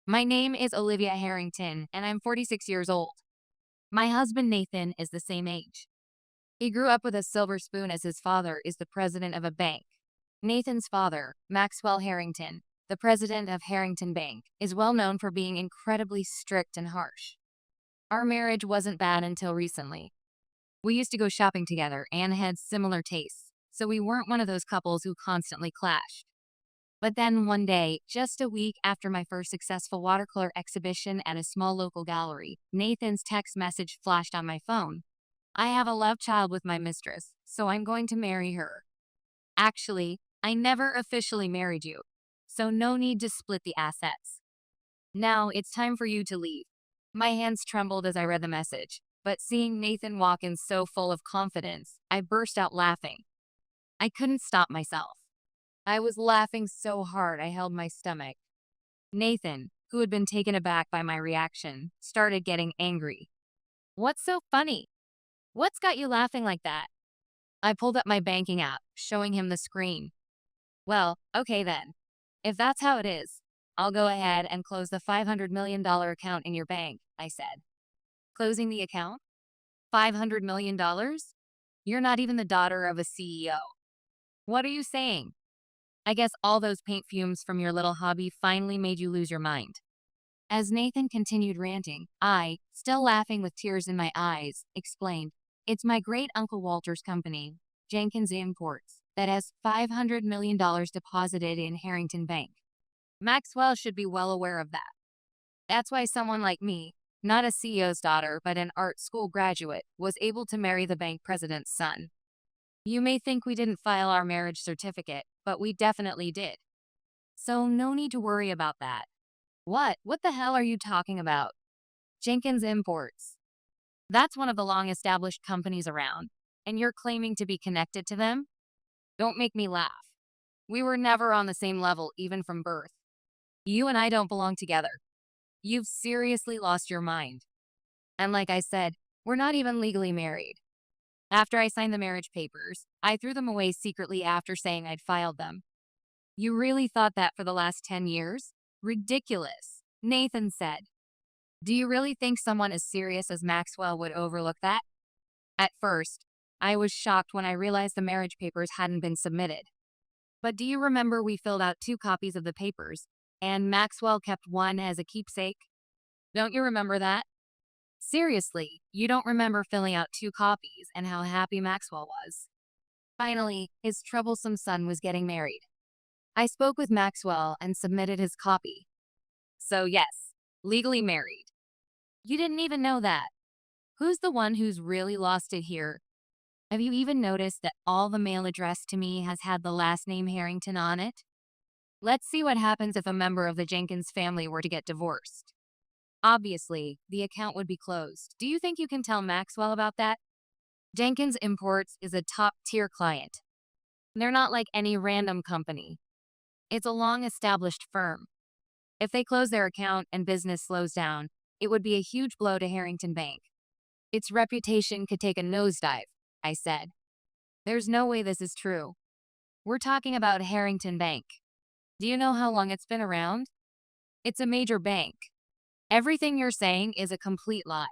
My name is Olivia Harrington, and I'm 46 years old. My husband Nathan is the same age. He grew up with a silver spoon as his father is the president of a bank. Nathan's father, Maxwell Harrington, the president of Harrington Bank, is well known for being incredibly strict and harsh. Our marriage wasn't bad until recently. We used to go shopping together and had similar tastes, so we weren't one of those couples who constantly clashed. But then one day, just a week after my first successful watercolor exhibition at a small local gallery, Nathan's text message flashed on my phone. I have a love child with my mistress, so I'm going to marry her. Actually, I never officially married you, so no need to split the assets. Now it's time for you to leave. My hands trembled as I read the message, but seeing Nathan walk in so full of confidence, I burst out laughing. I couldn't stop myself. I was laughing so hard I held my stomach. Nathan, who had been taken aback by my reaction, started getting angry. What's so funny? What's got you laughing like that? I pulled up my banking app, showing him the screen. Well, okay then. If that's how it is, I'll go ahead and close the $500 million account in your bank, I said. Closing the account? $500 million? You're not even the daughter of a CEO. What are you saying? I guess all those paint fumes from your little hobby finally made you lose your mind. As Nathan continued ranting, I, still laughing with tears in my eyes, explained, it's my great Uncle Walter's company, Jenkins Imports, that has $500 million deposited in Harrington Bank. Maxwell should be well aware of that. That's why someone like me, not a CEO's daughter but an art school graduate, was able to marry the bank president's son. You may think we didn't file our marriage certificate, but we definitely did. So no need to worry about that. What? What the hell are you talking about? Jenkins Imports. That's one of the long-established companies around, and you're claiming to be connected to them? Don't make me laugh. We were never on the same level, even from birth. You and I don't belong together. You've seriously lost your mind. And like I said, we're not even legally married. After I signed the marriage papers, I threw them away secretly after saying I'd filed them. You really thought that for the last 10 years? Ridiculous, Nathan said. Do you really think someone as serious as Maxwell would overlook that? At first, I was shocked when I realized the marriage papers hadn't been submitted. But do you remember we filled out 2 copies of the papers, and Maxwell kept one as a keepsake? Don't you remember that? Seriously, you don't remember filling out 2 copies and how happy Maxwell was. Finally, his troublesome son was getting married. I spoke with Maxwell and submitted his copy. So yes, legally married. You didn't even know that. Who's the one who's really lost it here? Have you even noticed that all the mail addressed to me has had the last name Harrington on it? Let's see what happens if a member of the Jenkins family were to get divorced. Obviously, the account would be closed. Do you think you can tell Maxwell about that? Jenkins Imports is a top-tier client. They're not like any random company. It's a long-established firm. If they close their account and business slows down, it would be a huge blow to Harrington Bank. Its reputation could take a nosedive, I said. There's no way this is true. We're talking about Harrington Bank. Do you know how long it's been around? It's a major bank. Everything you're saying is a complete lie.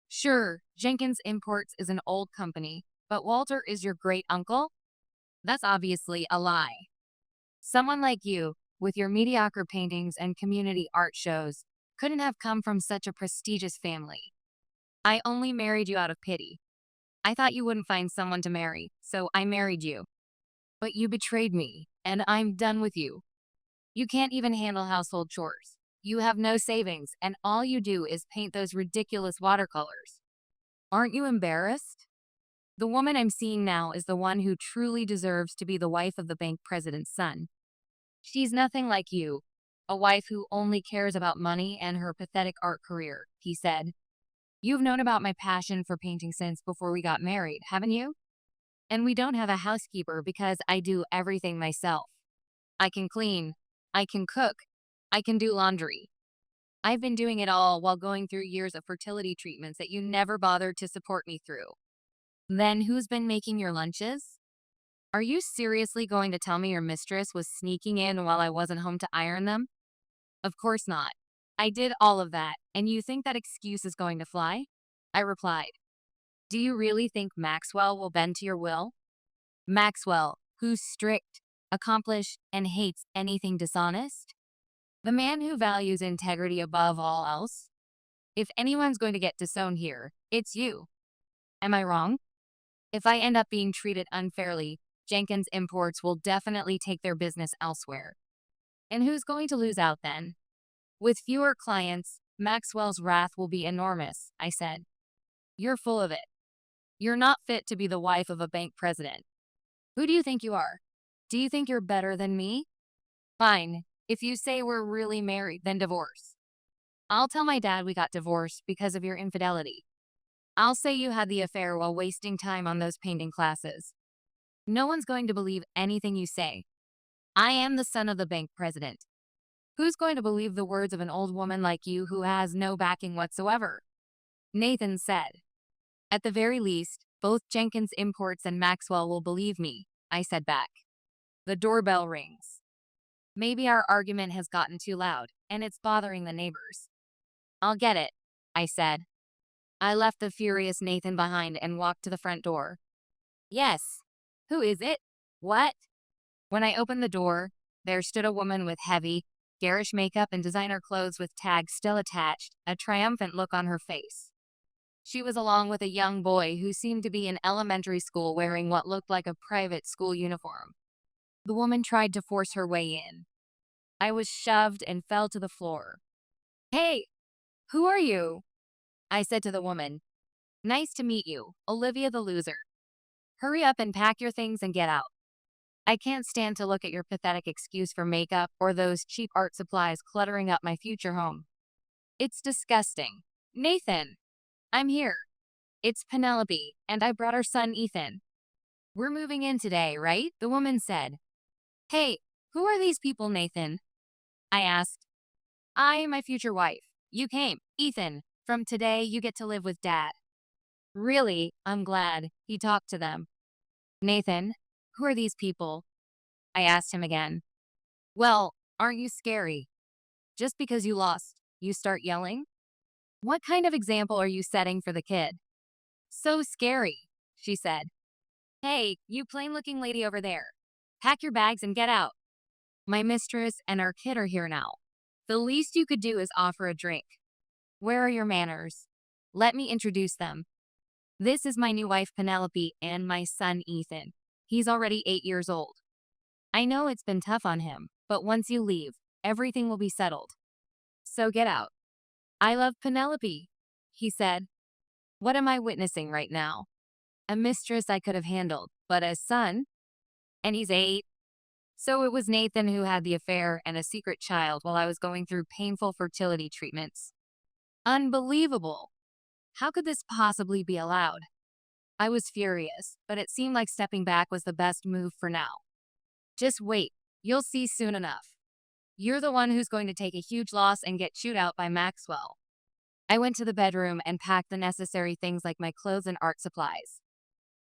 Sure, Jenkins Imports is an old company, but Walter is your great uncle? That's obviously a lie. Someone like you, with your mediocre paintings and community art shows, couldn't have come from such a prestigious family. I only married you out of pity. I thought you wouldn't find someone to marry, so I married you. But you betrayed me, and I'm done with you. You can't even handle household chores. You have no savings, and all you do is paint those ridiculous watercolors. Aren't you embarrassed? The woman I'm seeing now is the one who truly deserves to be the wife of the bank president's son. She's nothing like you, a wife who only cares about money and her pathetic art career, he said. You've known about my passion for painting since before we got married, haven't you? And we don't have a housekeeper because I do everything myself. I can clean, I can cook, I can do laundry. I've been doing it all while going through years of fertility treatments that you never bothered to support me through. Then who's been making your lunches? Are you seriously going to tell me your mistress was sneaking in while I wasn't home to iron them? Of course not. I did all of that, and you think that excuse is going to fly? I replied. Do you really think Maxwell will bend to your will? Maxwell, who's strict, accomplished, and hates anything dishonest? The man who values integrity above all else? If anyone's going to get disowned here, it's you. Am I wrong? If I end up being treated unfairly, Jenkins Imports will definitely take their business elsewhere. And who's going to lose out then? With fewer clients, Maxwell's wrath will be enormous, I said. You're full of it. You're not fit to be the wife of a bank president. Who do you think you are? Do you think you're better than me? Fine. If you say we're really married, then divorce. I'll tell my dad we got divorced because of your infidelity. I'll say you had the affair while wasting time on those painting classes. No one's going to believe anything you say. I am the son of the bank president. Who's going to believe the words of an old woman like you who has no backing whatsoever? Nathan said. At the very least, both Jenkins Imports and Maxwell will believe me, I said back. The doorbell rings. Maybe our argument has gotten too loud, and it's bothering the neighbors. I'll get it, I said. I left the furious Nathan behind and walked to the front door. Yes. Who is it? What? When I opened the door, there stood a woman with heavy, garish makeup and designer clothes with tags still attached, a triumphant look on her face. She was along with a young boy who seemed to be in elementary school wearing what looked like a private school uniform. The woman tried to force her way in. I was shoved and fell to the floor. Hey, who are you? I said to the woman. Nice to meet you, Olivia the loser. Hurry up and pack your things and get out. I can't stand to look at your pathetic excuse for makeup or those cheap art supplies cluttering up my future home. It's disgusting. Nathan, I'm here. It's Penelope, and I brought our son Ethan. We're moving in today, right? The woman said. Hey, who are these people, Nathan? I asked. I am my future wife. You came, Ethan. From today, you get to live with Dad. Really, I'm glad. He talked to them. Nathan, who are these people? I asked him again. Well, aren't you scary? Just because you lost, you start yelling? What kind of example are you setting for the kid? So scary, she said. Hey, you plain-looking lady over there. Pack your bags and get out. My mistress and our kid are here now. The least you could do is offer a drink. Where are your manners? Let me introduce them. This is my new wife Penelope and my son Ethan. He's already 8 years old. I know it's been tough on him, but once you leave, everything will be settled. So get out. I love Penelope, he said. What am I witnessing right now? A mistress I could have handled, but a son? And he's 8. So it was Nathan who had the affair and a secret child while I was going through painful fertility treatments. Unbelievable. How could this possibly be allowed? I was furious, but it seemed like stepping back was the best move for now. Just wait, you'll see soon enough. You're the one who's going to take a huge loss and get chewed out by Maxwell. I went to the bedroom and packed the necessary things like my clothes and art supplies.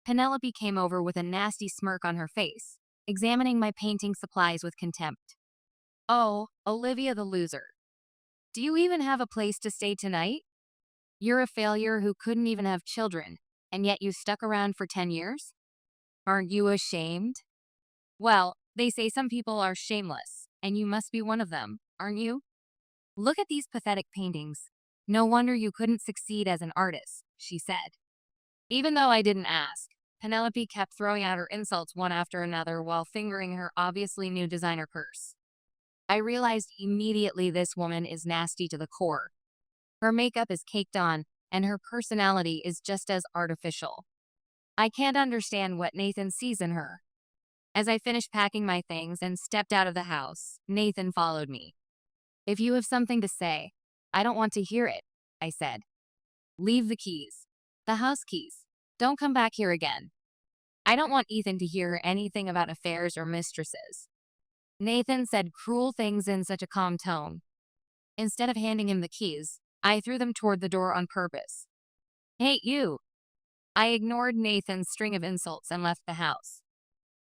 Penelope came over with a nasty smirk on her face, examining my painting supplies with contempt. Oh, Olivia the loser. Do you even have a place to stay tonight? You're a failure who couldn't even have children, and yet you stuck around for 10 years? Aren't you ashamed? Well, they say some people are shameless, and you must be one of them, aren't you? Look at these pathetic paintings. No wonder you couldn't succeed as an artist, she said. Even though I didn't ask, Penelope kept throwing out her insults one after another while fingering her obviously new designer purse. I realized immediately this woman is nasty to the core. Her makeup is caked on, and her personality is just as artificial. I can't understand what Nathan sees in her. As I finished packing my things and stepped out of the house, Nathan followed me. If you have something to say, I don't want to hear it, I said. Leave the keys. The house keys. Don't come back here again. I don't want Ethan to hear anything about affairs or mistresses. Nathan said cruel things in such a calm tone. Instead of handing him the keys, I threw them toward the door on purpose. Hey, you! I ignored Nathan's string of insults and left the house.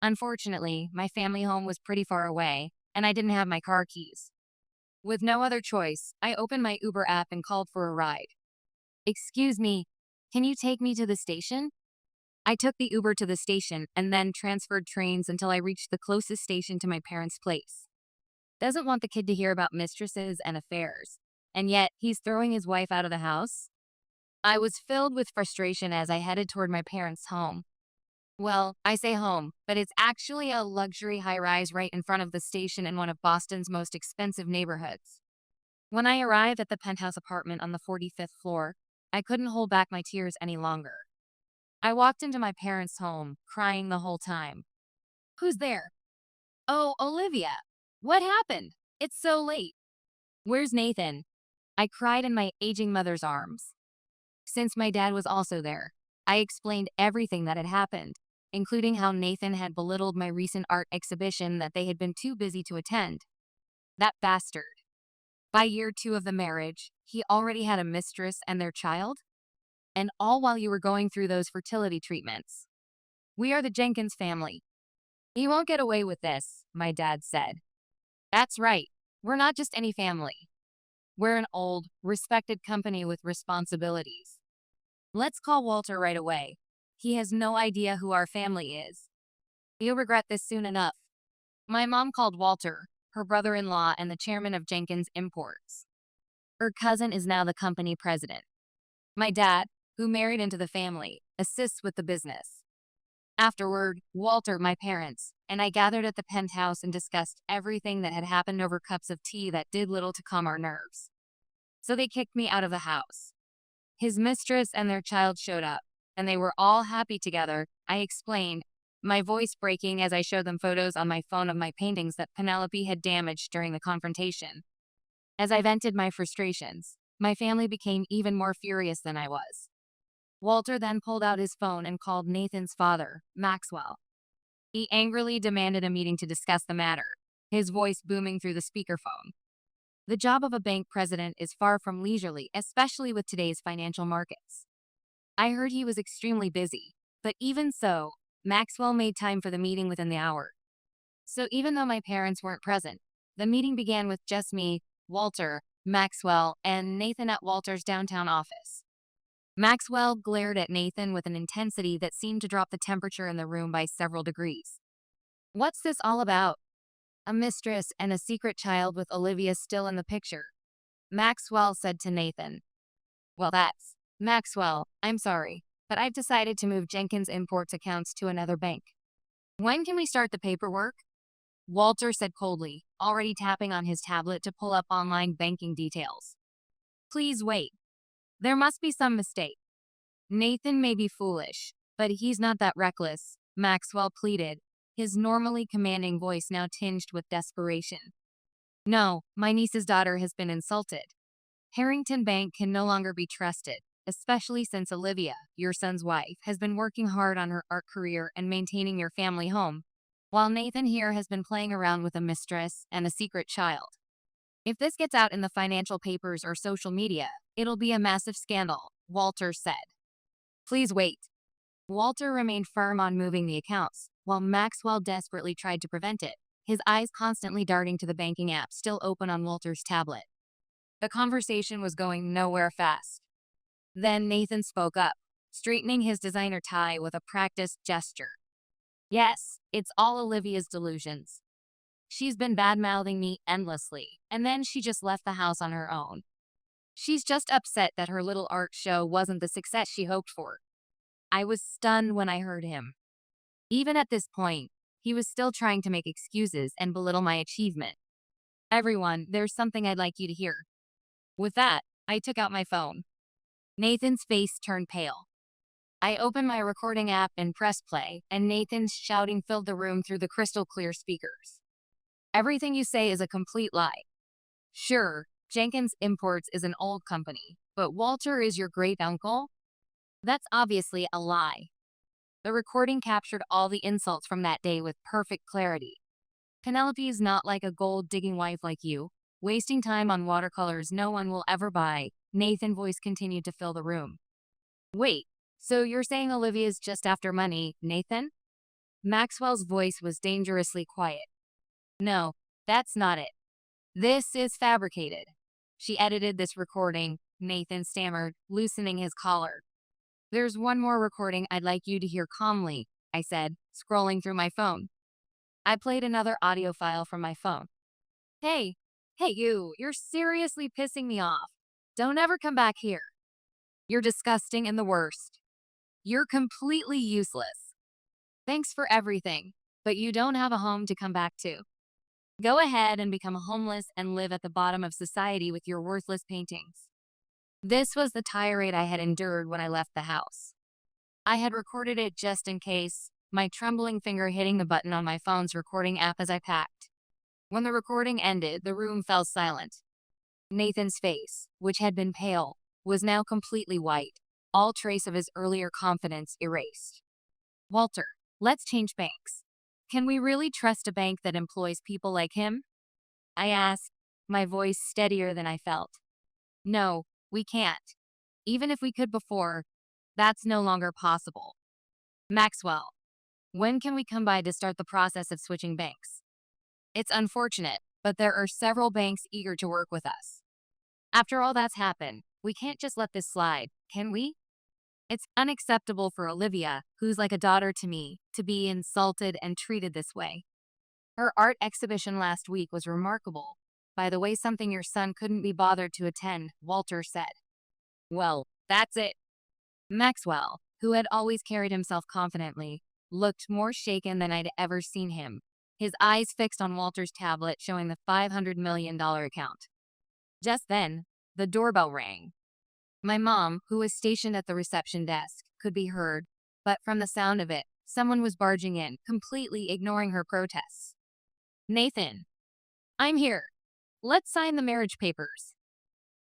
Unfortunately, my family home was pretty far away, and I didn't have my car keys. With no other choice, I opened my Uber app and called for a ride. "Excuse me, can you take me to the station?" I took the Uber to the station and then transferred trains until I reached the closest station to my parents' place. Doesn't want the kid to hear about mistresses and affairs. And yet, he's throwing his wife out of the house? I was filled with frustration as I headed toward my parents' home. Well, I say home, but it's actually a luxury high-rise right in front of the station in one of Boston's most expensive neighborhoods. When I arrived at the penthouse apartment on the 45th floor, I couldn't hold back my tears any longer. I walked into my parents' home, crying the whole time. "Who's there?" "Oh, Olivia. What happened? It's so late." "Where's Nathan?" I cried in my aging mother's arms. Since my dad was also there, I explained everything that had happened, including how Nathan had belittled my recent art exhibition that they had been too busy to attend. That bastard. By year 2 of the marriage, he already had a mistress and their child? And all while you were going through those fertility treatments. "We are the Jenkins family. You won't get away with this," my dad said. "That's right. We're not just any family. We're an old, respected company with responsibilities. Let's call Walter right away. He has no idea who our family is. You'll regret this soon enough." My mom called Walter, her brother-in-law and the chairman of Jenkins Imports. Her cousin is now the company president. My dad, who married into the family, assists with the business. Afterward, Walter, my parents, and I gathered at the penthouse and discussed everything that had happened over cups of tea that did little to calm our nerves. So they kicked me out of the house. His mistress and their child showed up, and they were all happy together, I explained, my voice breaking as I showed them photos on my phone of my paintings that Penelope had damaged during the confrontation. As I vented my frustrations, my family became even more furious than I was. Walter then pulled out his phone and called Nathan's father, Maxwell. He angrily demanded a meeting to discuss the matter, his voice booming through the speakerphone. The job of a bank president is far from leisurely, especially with today's financial markets. I heard he was extremely busy, but even so, Maxwell made time for the meeting within the hour. So even though my parents weren't present, the meeting began with just me, Walter, Maxwell, and Nathan at Walter's downtown office. Maxwell glared at Nathan with an intensity that seemed to drop the temperature in the room by several degrees. "What's this all about?" "A mistress and a secret child with Olivia still in the picture," Maxwell said to Nathan. "Well, that's Maxwell, I'm sorry, but I've decided to move Jenkins Imports accounts to another bank. When can we start the paperwork?" Walter said coldly, already tapping on his tablet to pull up online banking details. "Please wait. There must be some mistake. Nathan may be foolish, but he's not that reckless," Maxwell pleaded, his normally commanding voice now tinged with desperation. "No, my niece's daughter has been insulted. Harrington Bank can no longer be trusted, especially since Olivia, your son's wife, has been working hard on her art career and maintaining your family home, while Nathan here has been playing around with a mistress and a secret child. If this gets out in the financial papers or social media, it'll be a massive scandal," Walter said. "Please wait." Walter remained firm on moving the accounts, while Maxwell desperately tried to prevent it, his eyes constantly darting to the banking app still open on Walter's tablet. The conversation was going nowhere fast. Then Nathan spoke up, straightening his designer tie with a practiced gesture. "Yes, it's all Olivia's delusions. She's been bad-mouthing me endlessly, and then she just left the house on her own. She's just upset that her little art show wasn't the success she hoped for." I was stunned when I heard him. Even at this point, he was still trying to make excuses and belittle my achievement. "Everyone, there's something I'd like you to hear." With that, I took out my phone. Nathan's face turned pale. I opened my recording app and pressed play, and Nathan's shouting filled the room through the crystal clear speakers. "Everything you say is a complete lie. Sure, Jenkins Imports is an old company, but Walter is your great-uncle? That's obviously a lie." The recording captured all the insults from that day with perfect clarity. "Penelope is not like a gold-digging wife like you, wasting time on watercolors no one will ever buy," Nathan's voice continued to fill the room. "Wait, so you're saying Olivia's just after money, Nathan?" Maxwell's voice was dangerously quiet. "No, that's not it. This is fabricated. She edited this recording, Nathan stammered, loosening his collar. There's one more recording I'd like you to hear calmly, I said, scrolling through my phone. I played another audio file from my phone. Hey, you're seriously pissing me off. Don't ever come back here. You're disgusting and the worst. You're completely useless. Thanks for everything, but you don't have a home to come back to. Go ahead and become homeless and live at the bottom of society with your worthless paintings. This was the tirade I had endured when I left the house. I had recorded it just in case, my trembling finger hitting the button on my phone's recording app as I packed. When the recording ended, the room fell silent. Nathan's face, which had been pale, was now completely white, all trace of his earlier confidence erased. Walter, let's change banks. Can we really trust a bank that employs people like him? I asked, my voice steadier than I felt. No, we can't. Even if we could before, that's no longer possible. Maxwell, when can we come by to start the process of switching banks? It's unfortunate, but there are several banks eager to work with us. After all that's happened, we can't just let this slide, can we? It's unacceptable for Olivia, who's like a daughter to me, to be insulted and treated this way. Her art exhibition last week was remarkable. By the way, something your son couldn't be bothered to attend, Walter said. Well, that's it. Maxwell, who had always carried himself confidently, looked more shaken than I'd ever seen him, his eyes fixed on Walter's tablet showing the $500 million account. Just then, the doorbell rang. My mom, who was stationed at the reception desk, could be heard, but from the sound of it, someone was barging in, completely ignoring her protests. Nathan, I'm here. Let's sign the marriage papers.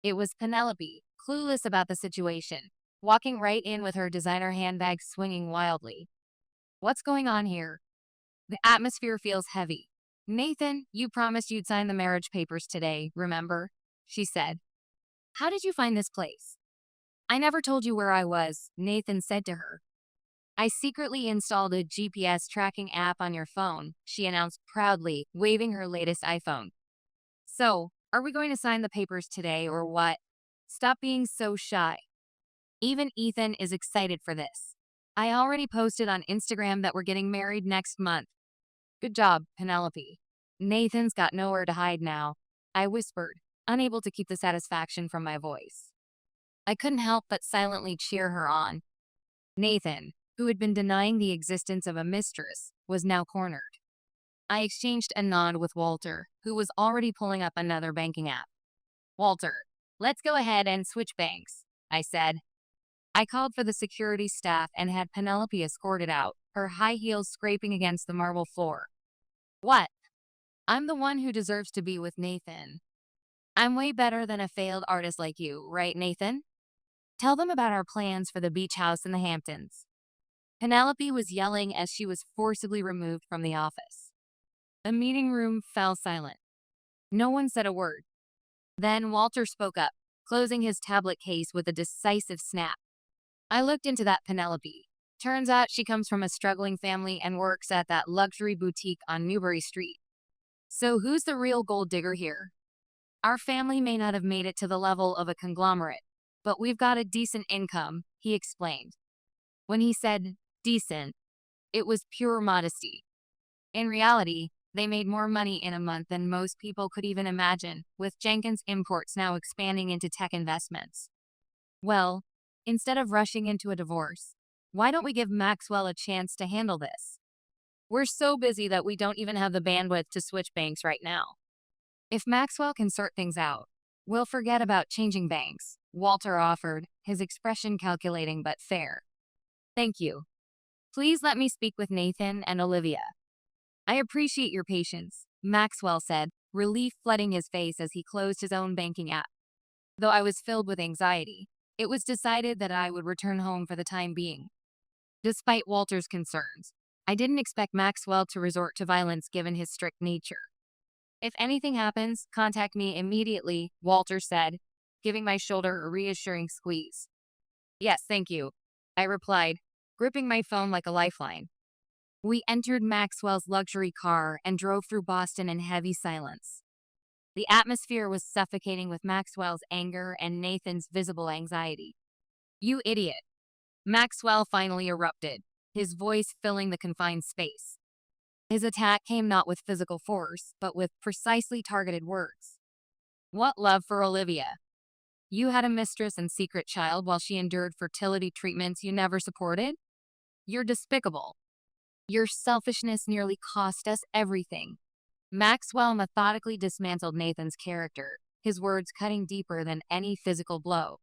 It was Penelope, clueless about the situation, walking right in with her designer handbag swinging wildly. What's going on here? The atmosphere feels heavy. Nathan, you promised you'd sign the marriage papers today, remember? She said. How did you find this place? I never told you where I was, Nathan said to her. I secretly installed a GPS tracking app on your phone, she announced proudly, waving her latest iPhone. So, are we going to sign the papers today or what? Stop being so shy. Even Ethan is excited for this. I already posted on Instagram that we're getting married next month. Good job, Penelope. Nathan's got nowhere to hide now, I whispered, unable to keep the satisfaction from my voice. I couldn't help but silently cheer her on. Nathan, who had been denying the existence of a mistress, was now cornered. I exchanged a nod with Walter, who was already pulling up another banking app. Walter, let's go ahead and switch banks, I said. I called for the security staff and had Penelope escorted out, her high heels scraping against the marble floor. What? I'm the one who deserves to be with Nathan. I'm way better than a failed artist like you, right, Nathan? Tell them about our plans for the beach house in the Hamptons. Penelope was yelling as she was forcibly removed from the office. The meeting room fell silent. No one said a word. Then Walter spoke up, closing his tablet case with a decisive snap. I looked into that Penelope. Turns out she comes from a struggling family and works at that luxury boutique on Newbury Street. So who's the real gold digger here? Our family may not have made it to the level of a conglomerate, but we've got a decent income, he explained. When he said decent, it was pure modesty. In reality, they made more money in a month than most people could even imagine, with Jenkins Imports now expanding into tech investments. Well, instead of rushing into a divorce, why don't we give Maxwell a chance to handle this? We're so busy that we don't even have the bandwidth to switch banks right now. If Maxwell can sort things out, we'll forget about changing banks, Walter offered, his expression calculating but fair. Thank you. Please let me speak with Nathan and Olivia. I appreciate your patience, Maxwell said, relief flooding his face as he closed his own banking app. Though I was filled with anxiety, it was decided that I would return home for the time being. Despite Walter's concerns, I didn't expect Maxwell to resort to violence given his strict nature. If anything happens, contact me immediately, Walter said, giving my shoulder a reassuring squeeze. Yes, thank you, I replied, gripping my phone like a lifeline. We entered Maxwell's luxury car and drove through Boston in heavy silence. The atmosphere was suffocating with Maxwell's anger and Nathan's visible anxiety. "You idiot." Maxwell finally erupted, his voice filling the confined space. His attack came not with physical force, but with precisely targeted words. "What love for Olivia? You had a mistress and secret child while she endured fertility treatments you never supported? You're despicable. Your selfishness nearly cost us everything." Maxwell methodically dismantled Nathan's character, his words cutting deeper than any physical blow.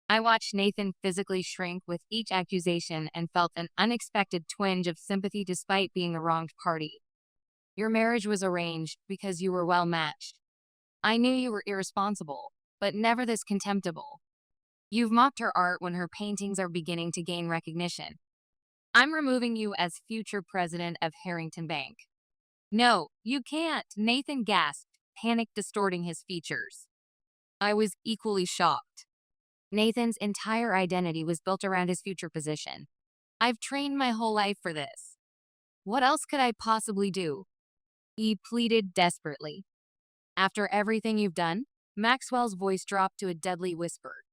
I watched Nathan physically shrink with each accusation and felt an unexpected twinge of sympathy despite being the wronged party. "Your marriage was arranged because you were well matched. I knew you were irresponsible, but never this contemptible. You've mocked her art when her paintings are beginning to gain recognition. I'm removing you as future president of Harrington Bank." "No, you can't," Nathan gasped, panic distorting his features. I was equally shocked. Nathan's entire identity was built around his future position. "I've trained my whole life for this. What else could I possibly do?" He pleaded desperately. "After everything you've done," Maxwell's voice dropped to a deadly whisper,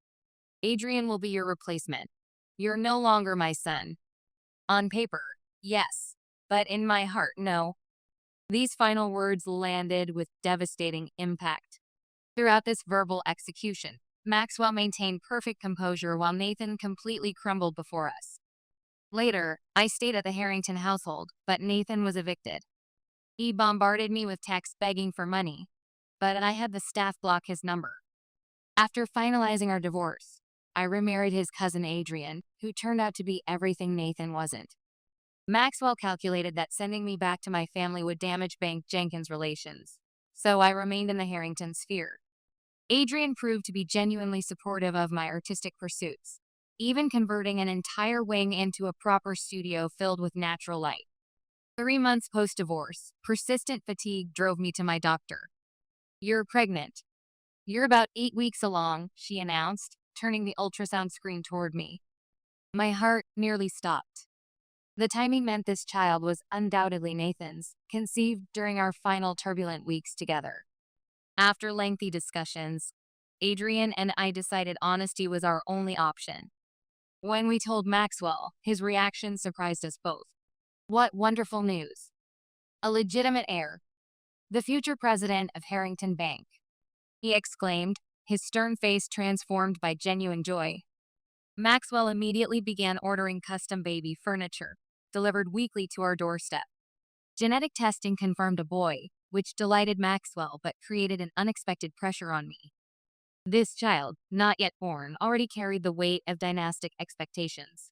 "Adrian will be your replacement. You're no longer my son. On paper, yes, but in my heart, no." These final words landed with devastating impact. Throughout this verbal execution, Maxwell maintained perfect composure while Nathan completely crumbled before us. Later, I stayed at the Harrington household, but Nathan was evicted. He bombarded me with texts begging for money, but I had the staff block his number. After finalizing our divorce, I remarried his cousin Adrian, who turned out to be everything Nathan wasn't. Maxwell calculated that sending me back to my family would damage Bank Jenkins' relations, so I remained in the Harrington sphere. Adrian proved to be genuinely supportive of my artistic pursuits, even converting an entire wing into a proper studio filled with natural light. 3 months post-divorce, persistent fatigue drove me to my doctor. "You're pregnant. You're about 8 weeks along," she announced, turning the ultrasound screen toward me. My heart nearly stopped. The timing meant this child was undoubtedly Nathan's, conceived during our final turbulent weeks together. After lengthy discussions, Adrian and I decided honesty was our only option. When we told Maxwell, his reaction surprised us both. "What wonderful news. A legitimate heir. The future president of Harrington Bank," he exclaimed, his stern face transformed by genuine joy. Maxwell immediately began ordering custom baby furniture, delivered weekly to our doorstep. Genetic testing confirmed a boy, which delighted Maxwell but created an unexpected pressure on me. This child, not yet born, already carried the weight of dynastic expectations.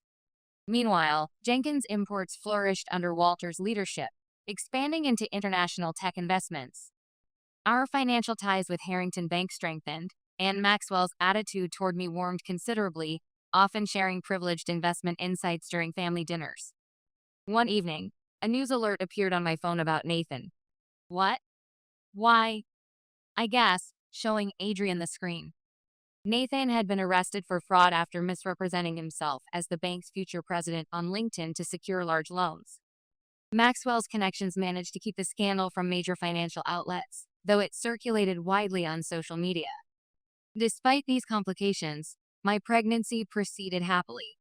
Meanwhile, Jenkins Imports flourished under Walter's leadership, expanding into international tech investments. Our financial ties with Harrington Bank strengthened, and Maxwell's attitude toward me warmed considerably, often sharing privileged investment insights during family dinners. One evening, a news alert appeared on my phone about Nathan. "What? Why?" I gasped, showing Adrian the screen. Nathan had been arrested for fraud after misrepresenting himself as the bank's future president on LinkedIn to secure large loans. Maxwell's connections managed to keep the scandal from major financial outlets, though it circulated widely on social media. Despite these complications, my pregnancy proceeded happily.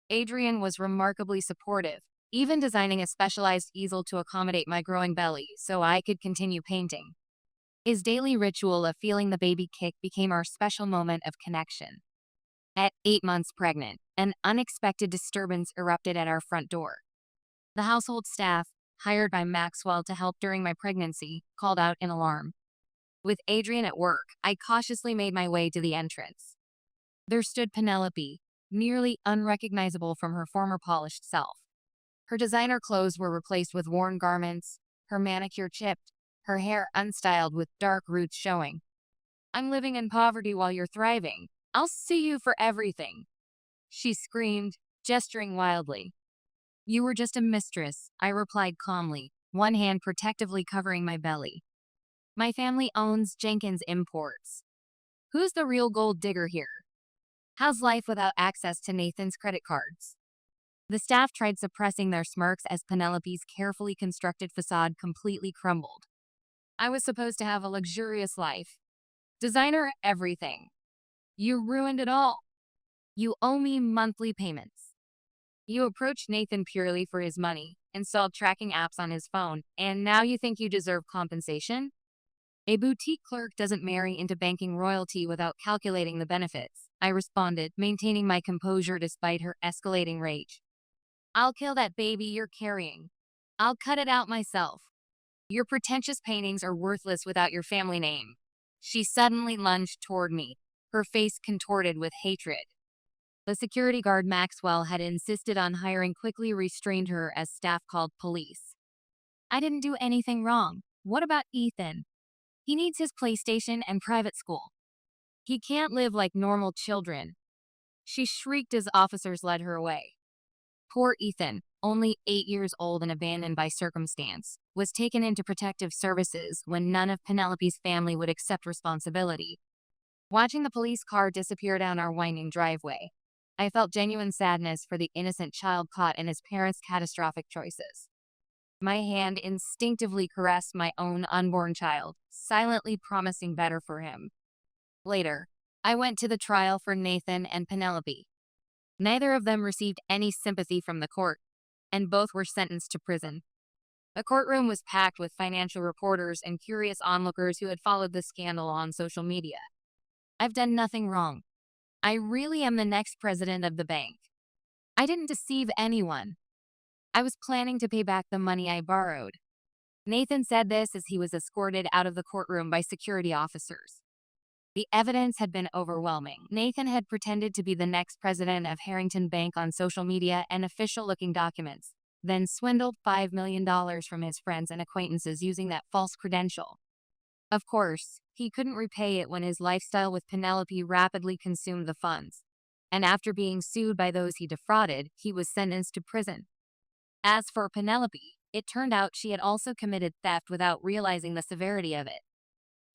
Adrian was remarkably supportive, even designing a specialized easel to accommodate my growing belly so I could continue painting. His daily ritual of feeling the baby kick became our special moment of connection. At 8 months pregnant, an unexpected disturbance erupted at our front door. The household staff, hired by Maxwell to help during my pregnancy, called out in alarm. With Adrian at work, I cautiously made my way to the entrance. There stood Penelope, nearly unrecognizable from her former polished self. Her designer clothes were replaced with worn garments, her manicure chipped, her hair unstyled with dark roots showing. "I'm living in poverty while you're thriving. I'll sue you for everything," she screamed, gesturing wildly. "You were just a mistress," I replied calmly, one hand protectively covering my belly. "My family owns Jenkins Imports. Who's the real gold digger here? How's life without access to Nathan's credit cards?" The staff tried suppressing their smirks as Penelope's carefully constructed facade completely crumbled. I was supposed to have a luxurious life. Designer everything. You ruined it all. You owe me monthly payments. You approached Nathan purely for his money, installed tracking apps on his phone, and now you think you deserve compensation? A boutique clerk doesn't marry into banking royalty without calculating the benefits, I responded, maintaining my composure despite her escalating rage. I'll kill that baby you're carrying. I'll cut it out myself. Your pretentious paintings are worthless without your family name. She suddenly lunged toward me, her face contorted with hatred. The security guard Maxwell had insisted on hiring quickly restrained her as staff called police. I didn't do anything wrong. What about Ethan? He needs his PlayStation and private school. He can't live like normal children. She shrieked as officers led her away. Poor Ethan, only 8 years old and abandoned by circumstance, was taken into protective services when none of Penelope's family would accept responsibility. Watching the police car disappear down our winding driveway, I felt genuine sadness for the innocent child caught in his parents' catastrophic choices. My hand instinctively caressed my own unborn child, silently promising better for him. Later, I went to the trial for Nathan and Penelope. Neither of them received any sympathy from the court, and both were sentenced to prison. The courtroom was packed with financial reporters and curious onlookers who had followed the scandal on social media. I've done nothing wrong. I really am the next president of the bank. I didn't deceive anyone. I was planning to pay back the money I borrowed. Nathan said this as he was escorted out of the courtroom by security officers. The evidence had been overwhelming. Nathan had pretended to be the next president of Harrington Bank on social media and official-looking documents, then swindled $5 million from his friends and acquaintances using that false credential. Of course, he couldn't repay it when his lifestyle with Penelope rapidly consumed the funds. And after being sued by those he defrauded, he was sentenced to prison. As for Penelope, it turned out she had also committed theft without realizing the severity of it.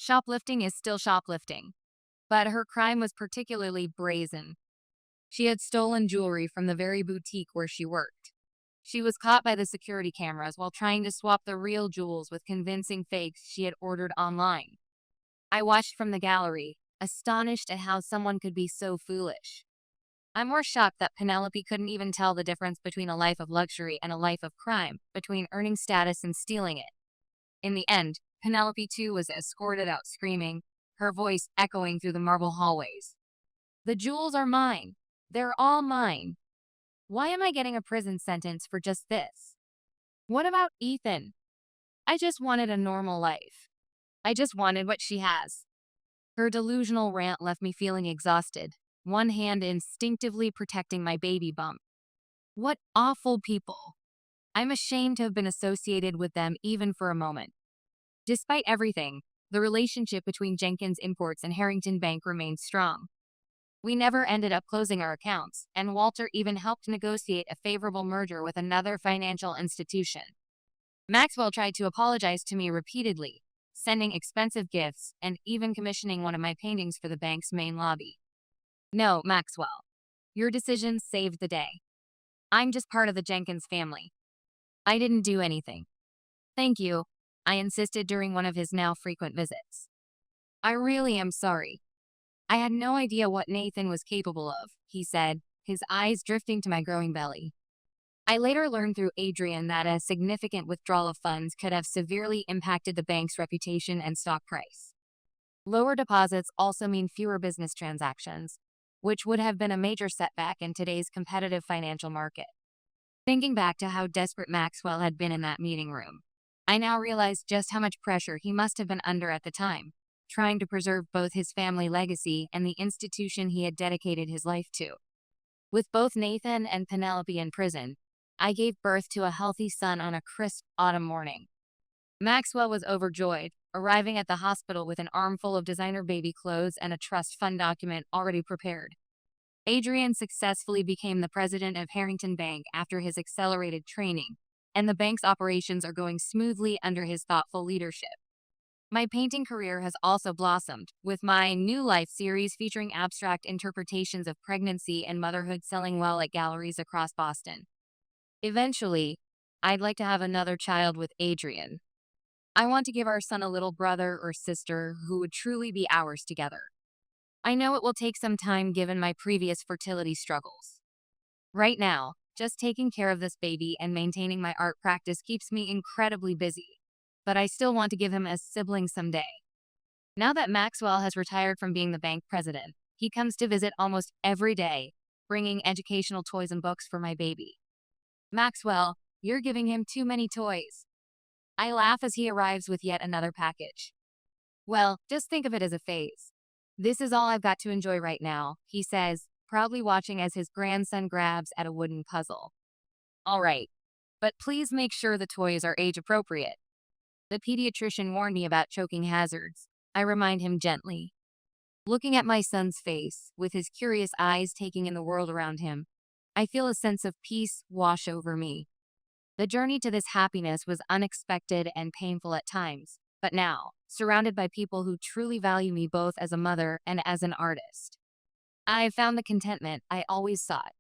Shoplifting is still shoplifting, but her crime was particularly brazen. She had stolen jewelry from the very boutique where she worked. She was caught by the security cameras while trying to swap the real jewels with convincing fakes she had ordered online. I watched from the gallery, astonished at how someone could be so foolish. I'm more shocked that Penelope couldn't even tell the difference between a life of luxury and a life of crime, between earning status and stealing it. In the end, Penelope too was escorted out screaming, her voice echoing through the marble hallways. The jewels are mine. They're all mine. Why am I getting a prison sentence for just this? What about Ethan? I just wanted a normal life. I just wanted what she has. Her delusional rant left me feeling exhausted, one hand instinctively protecting my baby bump. What awful people. I'm ashamed to have been associated with them even for a moment. Despite everything, the relationship between Jenkins Imports and Harrington Bank remained strong. We never ended up closing our accounts, and Walter even helped negotiate a favorable merger with another financial institution. Maxwell tried to apologize to me repeatedly, sending expensive gifts and even commissioning one of my paintings for the bank's main lobby. No, Maxwell. Your decisions saved the day. I'm just part of the Jenkins family. I didn't do anything. Thank you, I insisted during one of his now frequent visits. I really am sorry. I had no idea what Nathan was capable of, he said, his eyes drifting to my growing belly. I later learned through Adrian that a significant withdrawal of funds could have severely impacted the bank's reputation and stock price. Lower deposits also mean fewer business transactions, which would have been a major setback in today's competitive financial market. Thinking back to how desperate Maxwell had been in that meeting room, I now realize just how much pressure he must have been under at the time, trying to preserve both his family legacy and the institution he had dedicated his life to. With both Nathan and Penelope in prison, I gave birth to a healthy son on a crisp autumn morning. Maxwell was overjoyed, arriving at the hospital with an armful of designer baby clothes and a trust fund document already prepared. Adrian successfully became the president of Harrington Bank after his accelerated training, and the bank's operations are going smoothly under his thoughtful leadership. My painting career has also blossomed, with my New Life series featuring abstract interpretations of pregnancy and motherhood selling well at galleries across Boston. Eventually, I'd like to have another child with Adrian. I want to give our son a little brother or sister who would truly be ours together. I know it will take some time given my previous fertility struggles. Right now, just taking care of this baby and maintaining my art practice keeps me incredibly busy. But I still want to give him a sibling someday. Now that Maxwell has retired from being the bank president, he comes to visit almost every day, bringing educational toys and books for my baby. Maxwell, you're giving him too many toys. I laugh as he arrives with yet another package. Well, just think of it as a phase. This is all I've got to enjoy right now, he says, proudly watching as his grandson grabs at a wooden puzzle. All right, but please make sure the toys are age appropriate. The pediatrician warned me about choking hazards. I remind him gently. Looking at my son's face, with his curious eyes taking in the world around him, I feel a sense of peace wash over me. The journey to this happiness was unexpected and painful at times, but now, surrounded by people who truly value me both as a mother and as an artist, I have found the contentment I always sought.